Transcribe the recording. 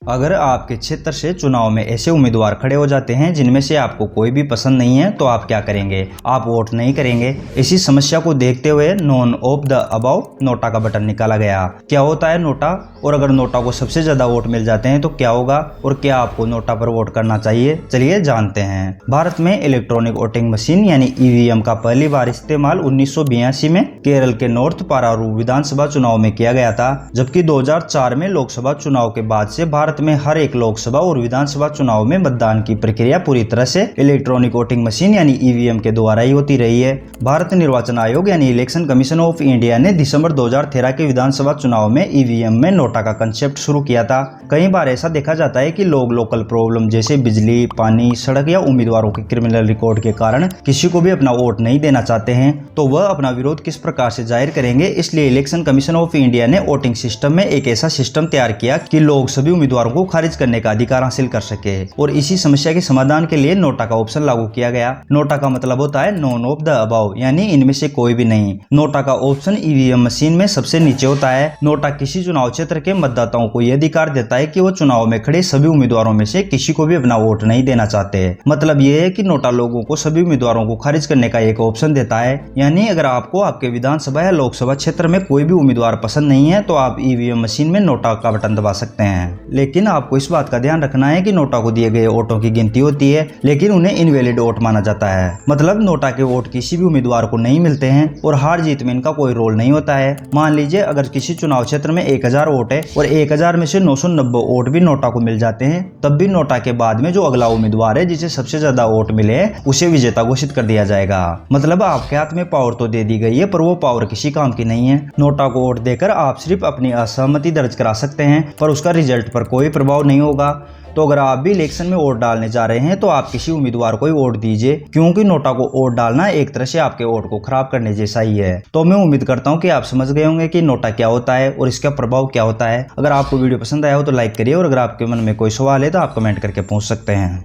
अगर आपके क्षेत्र से चुनाव में ऐसे उम्मीदवार खड़े हो जाते हैं जिनमें से आपको कोई भी पसंद नहीं है तो आप क्या करेंगे? आप वोट नहीं करेंगे। इसी समस्या को देखते हुए none of the above NOTA का बटन निकाला गया। क्या होता है नोटा, और अगर नोटा को सबसे ज्यादा वोट मिल जाते हैं तो क्या होगा, और क्या आपको नोटा पर वोट करना चाहिए? चलिए जानते हैं। भारत में इलेक्ट्रॉनिक वोटिंग मशीन यानी ईवीएम का पहली बार इस्तेमाल 1982 में केरल के नॉर्थ पारारू विधानसभा चुनाव में किया गया था, जबकि 2004 में लोकसभा चुनाव के बाद से भारत में हर एक लोकसभा और विधानसभा चुनाव में मतदान की प्रक्रिया पूरी तरह से इलेक्ट्रॉनिक वोटिंग मशीन यानी ईवीएम के द्वारा ही होती रही है। भारत निर्वाचन आयोग यानी इलेक्शन कमीशन ऑफ इंडिया ने दिसंबर 2013 के विधानसभा चुनाव में ईवीएम में नोटा का कंसेप्ट शुरू किया था। कई बार ऐसा देखा जाता है कि लोग लोकल प्रॉब्लम जैसे बिजली, पानी, सड़क या उम्मीदवारों के क्रिमिनल रिकॉर्ड के कारण किसी को भी अपना वोट नहीं देना चाहते हैं, तो वह अपना विरोध किस प्रकार से जाहिर करेंगे। इसलिए इलेक्शन कमीशन ऑफ इंडिया ने वोटिंग सिस्टम में एक ऐसा सिस्टम तैयार किया कि लोग सभी उम्मीदवारों को खारिज करने का अधिकार हासिल कर सके, और इसी समस्या के समाधान के लिए नोटा का ऑप्शन लागू किया गया। नोटा का मतलब होता है नॉन ऑफ द अबाव, यानी इनमें से कोई भी नहीं। नोटा का ऑप्शन ईवीएम मशीन में सबसे नीचे होता है। नोटा किसी चुनाव क्षेत्र के मतदाताओं को यह अधिकार देता है कि वो चुनाव में खड़े सभी उम्मीदवारों में से किसी को भी अपना वोट नहीं देना चाहते। मतलब यह है कि नोटा लोगों को सभी उम्मीदवारों को खारिज करने का एक ऑप्शन देता है। यानी अगर आपको आपके विधानसभा या लोकसभा क्षेत्र में कोई भी उम्मीदवार पसंद नहीं है तो आप ईवीएम मशीन में नोटा का बटन दबा सकते हैं। लेकिन आपको इस बात का ध्यान रखना है कि नोटा को दिए गए वोटों की गिनती होती है, लेकिन उन्हें इनवैलिड वोट माना जाता है। मतलब नोटा के वोट किसी भी उम्मीदवार को नहीं मिलते हैं और हार जीत में इनका कोई रोल नहीं होता है। मान लीजिए अगर किसी चुनाव क्षेत्र में 1000 वोट है और 1000 में से 990 वोट भी नोटा को मिल जाते हैं, तब भी नोटा के बाद में जो अगला उम्मीदवार है जिसे सबसे ज्यादा वोट मिले उसे विजेता घोषित कर दिया जाएगा। मतलब आपके हाथ में पावर तो दे दी गई है, पर वो पावर किसी काम की नहीं है। नोटा को वोट देकर आप सिर्फ अपनी असहमति दर्ज करा सकते हैं, पर उसका रिजल्ट पर कोई प्रभाव नहीं होगा। तो अगर आप भी इलेक्शन में वोट डालने जा रहे हैं तो आप किसी उम्मीदवार को ही वोट दीजिए, क्योंकि नोटा को वोट डालना एक तरह से आपके वोट को खराब करने जैसा ही है। तो मैं उम्मीद करता हूं कि आप समझ गए होंगे कि नोटा क्या होता है और इसका प्रभाव क्या होता है। अगर आपको वीडियो पसंद आया हो तो लाइक करिए, और अगर आपके मन में कोई सवाल है तो आप कमेंट करके पूछ सकते हैं।